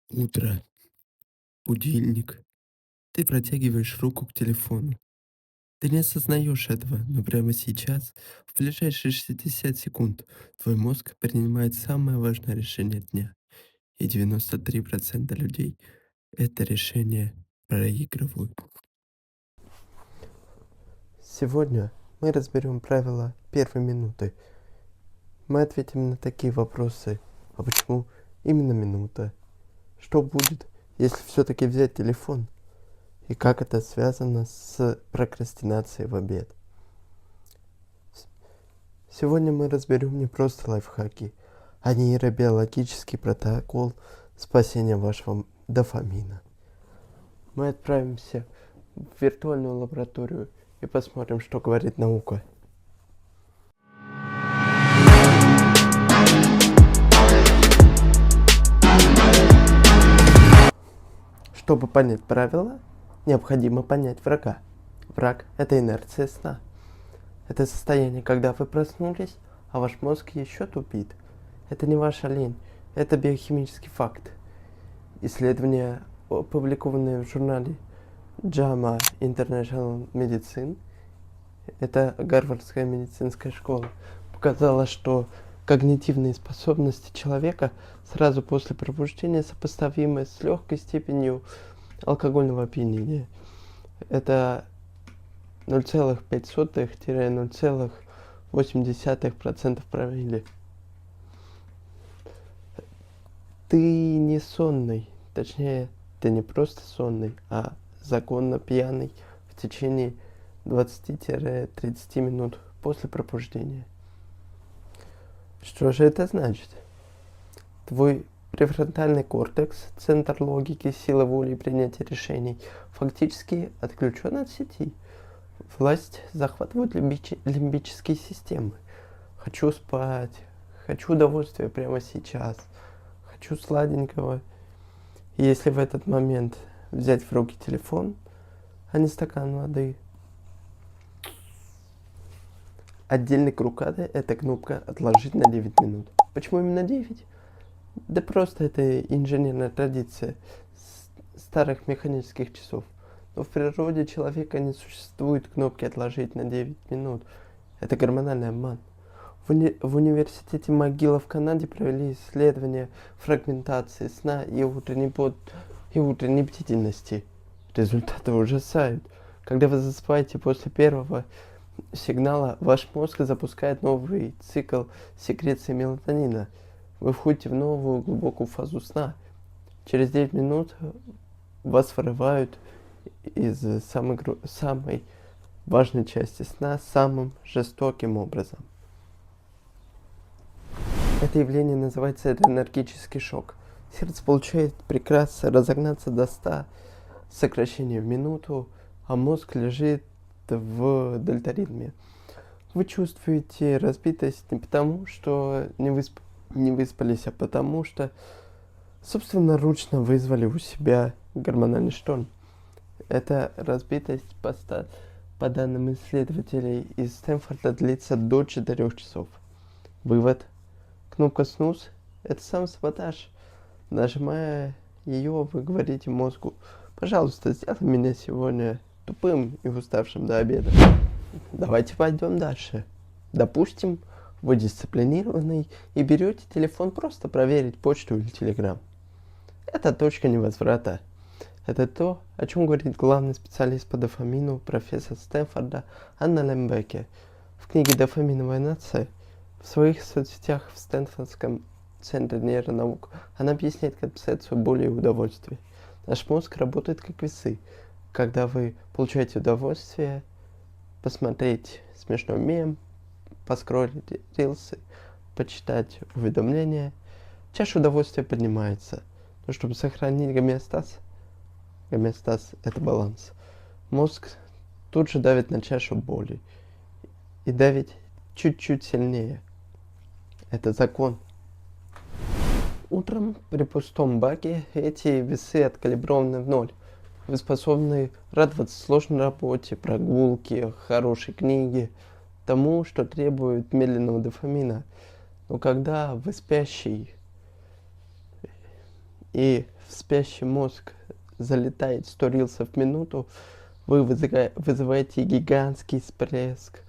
Утро, будильник. Ты протягиваешь руку к телефону. Ты не осознаешь этого, но прямо сейчас, в ближайшие 60 секунд, твой мозг принимает самое важное решение дня. И 93% людей это решение проигрывают. Сегодня мы разберем правила первой минуты. Мы ответим на такие вопросы. А почему именно минута? Что будет, если все-таки взять телефон? И как это связано с прокрастинацией в обед? Сегодня мы разберем не просто лайфхаки, а нейробиологический протокол спасения вашего дофамина. Мы отправимся в виртуальную лабораторию и посмотрим, что говорит наука. Чтобы понять правила, необходимо понять врага. Враг – это инерция сна. Это состояние, когда вы проснулись, а ваш мозг еще тупит. Это не ваша лень, это биохимический факт. Исследования, опубликованные в журнале JAMA International Medicine, это Гарвардская медицинская школа, показало, что когнитивные способности человека сразу после пробуждения сопоставимы с легкой степенью алкогольного опьянения. Это 0,05-0,8% промилле. Ты не сонный, точнее, ты не просто сонный, а законно пьяный в течение 20-30 минут после пробуждения. Что же это значит? Твой префронтальный кортекс, центр логики, силы воли и принятия решений, фактически отключен от сети. Власть захватывает лимбические системы. Хочу спать, хочу удовольствия прямо сейчас, хочу сладенького. И если в этот момент взять в руки телефон, а не стакан воды, отдельный круг ада – это кнопка «Отложить на 9 минут». Почему именно 9? Да просто это инженерная традиция старых механических часов. Но в природе человека не существует кнопки «Отложить на 9 минут». Это гормональный обман. В университете МcGill в Канаде провели исследование фрагментации сна и утренней бдительности. Результаты ужасают. Когда вы засыпаете после первого сигнала, ваш мозг запускает новый цикл секреции мелатонина. Вы входите в новую глубокую фазу сна. Через 9 минут вас вырывают из самой важной части сна самым жестоким образом. Это явление называется энергетический шок. Сердце получает приказ разогнаться до 100 сокращений в минуту, а мозг лежит в дельтаритме. Вы чувствуете разбитость не потому, что не выспались, а потому что собственноручно вызвали у себя гормональный шторм. Эта разбитость, по данным исследователей из Стэнфорда, длится до 4 часов. Вывод. Кнопка «Снуз» – это самосаботаж. Нажимая ее, вы говорите мозгу: «Пожалуйста, сделай меня сегодня тупым и уставшим до обеда». Давайте пойдем дальше. Допустим, вы дисциплинированный и берете телефон просто проверить почту или телеграм. Это точка невозврата. Это то, о чем говорит главный специалист по дофамину, профессор Стэнфорда Анна Лембеке. В книге «Дофаминовая нация» в своих соцсетях в Стэнфордском центре нейронаук она объясняет концепцию боли и удовольствия. Наш мозг работает как весы. Когда вы получаете удовольствие посмотреть смешной мем, поскроллить рилсы, почитать уведомления, чаша удовольствия поднимается. Но чтобы сохранить гомеостаз – это баланс, мозг тут же давит на чашу боли. И давит чуть-чуть сильнее. Это закон. Утром при пустом баке эти весы откалиброваны в ноль. Вы способны радоваться сложной работе, прогулке, хорошей книге, тому, что требует медленного дофамина. Но когда вы спящий, и в спящий мозг залетает 100 рилсов в минуту, вы вызываете гигантский всплеск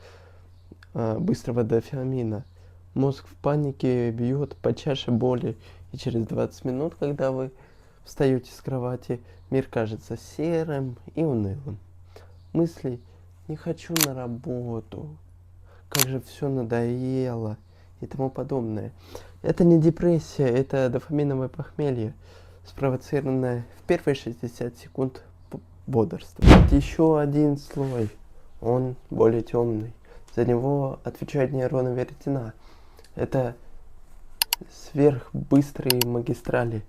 быстрого дофамина. Мозг в панике бьет по чаше боли, и через 20 минут, когда вы встаете с кровати, мир кажется серым и унылым. Мысли «не хочу на работу», «как же все надоело» и тому подобное. Это не депрессия, это дофаминовое похмелье, спровоцированное в первые 60 секунд бодрства. Еще один слой, он более темный. За него отвечают нейроны веретена. Это сверхбыстрые магистрали,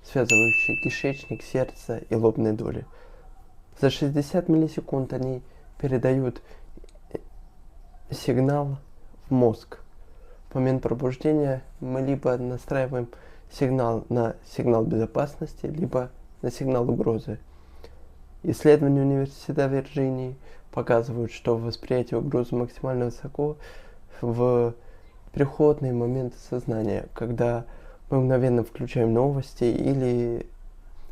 связывающие кишечник, сердце и лобные доли. За 60 миллисекунд они передают сигнал в мозг. В момент пробуждения мы либо настраиваем сигнал на сигнал безопасности, либо на сигнал угрозы. Исследования университета Вирджинии показывают, что восприятие угрозы максимально высоко в переходные моменты сознания, когда мы мгновенно включаем новости или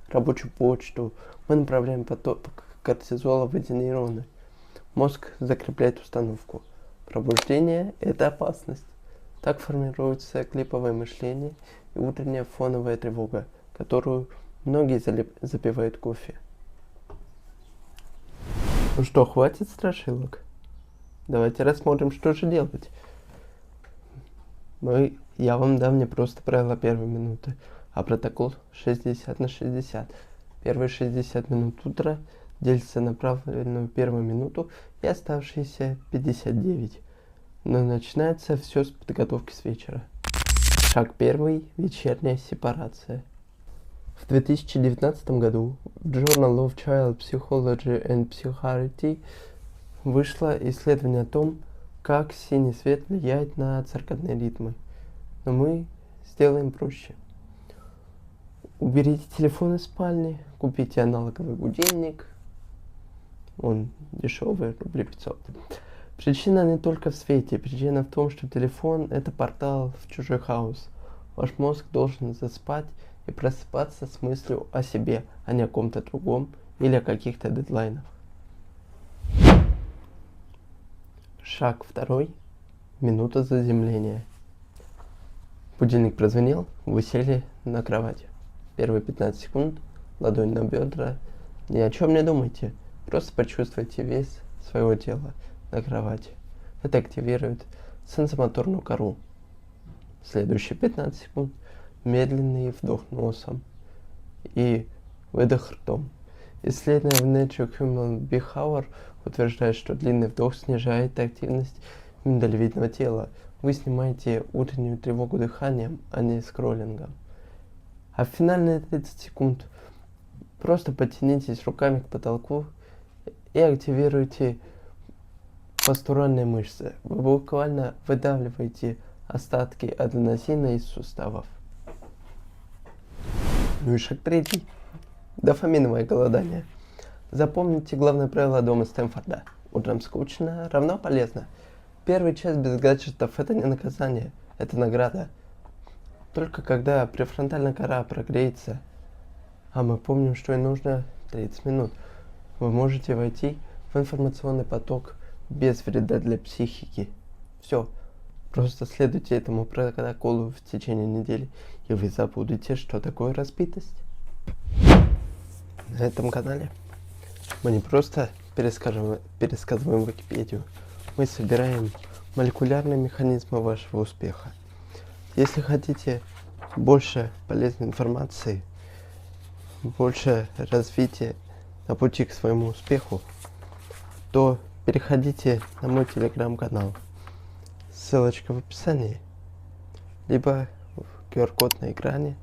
рабочую почту, мы направляем поток кортизола в эти нейроны. Мозг закрепляет установку. Пробуждение – это опасность. Так формируется клиповое мышление и утренняя фоновая тревога, которую многие запивают кофе. Ну что, хватит страшилок? Давайте рассмотрим, что же делать. Я вам дам не просто правила первой минуты, а протокол 60/60. Первые 60 минут утра делятся на правильную первую минуту и оставшиеся 59. Но начинается все с подготовки с вечера. Шаг первый – вечерняя сепарация. В 2019 году в Journal of Child Psychology and Psychiatry вышло исследование о том, как синий свет влияет на циркадные ритмы. Но мы сделаем проще. Уберите телефон из спальни, купите аналоговый будильник. Он дешевый, рублей 500. Причина не только в свете, причина в том, что телефон – это портал в чужой хаос. Ваш мозг должен заспать и просыпаться с мыслью о себе, а не о ком-то другом или о каких-то дедлайнах. Шаг второй. Минута заземления. Будильник прозвенел, вы сели на кровать. Первые 15 секунд, ладонь на бедра. Ни о чем не думайте, просто почувствуйте вес своего тела на кровати. Это активирует сенсомоторную кору. Следующие 15 секунд медленный вдох носом и выдох ртом. Исследование в Nature Human Behavior утверждает, что длинный вдох снижает активность миндалевидного тела. Вы снимаете утреннюю тревогу дыханием, а не скроллингом. А в финальные 30 секунд просто потянитесь руками к потолку и активируйте постуральные мышцы. Вы буквально выдавливаете остатки аденозина из суставов. Ну и шаг третий. Дофаминовое голодание. Запомните главное правило дома Стэнфорда. Утром скучно равно полезно. Первый час без гаджетов – это не наказание, это награда. Только когда префронтальная кора прогреется, а мы помним, что и нужно 30 минут, вы можете войти в информационный поток без вреда для психики. Все. Просто следуйте этому протоколу в течение недели, и вы забудете, что такое разбитость. На этом канале мы не просто пересказываем Википедию, мы собираем молекулярные механизмы вашего успеха. Если хотите больше полезной информации, больше развития на пути к своему успеху, то переходите на мой телеграм-канал. Ссылочка в описании, либо QR-код на экране.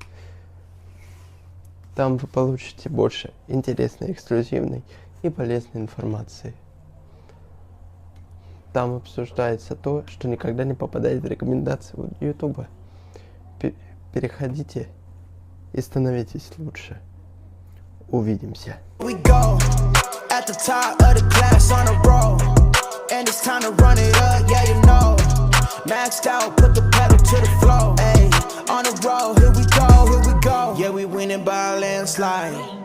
Там вы получите больше интересной, эксклюзивной и полезной информации. Там обсуждается то, что никогда не попадает в рекомендации YouTube. переходите и становитесь лучше. Увидимся. We go at the top of the class on a roll, and it's time to run it up, yeah you know. Maxed out, put the pedal to the floor. Ayy, on the road, here we go, here we go. Yeah, we winning by a landslide.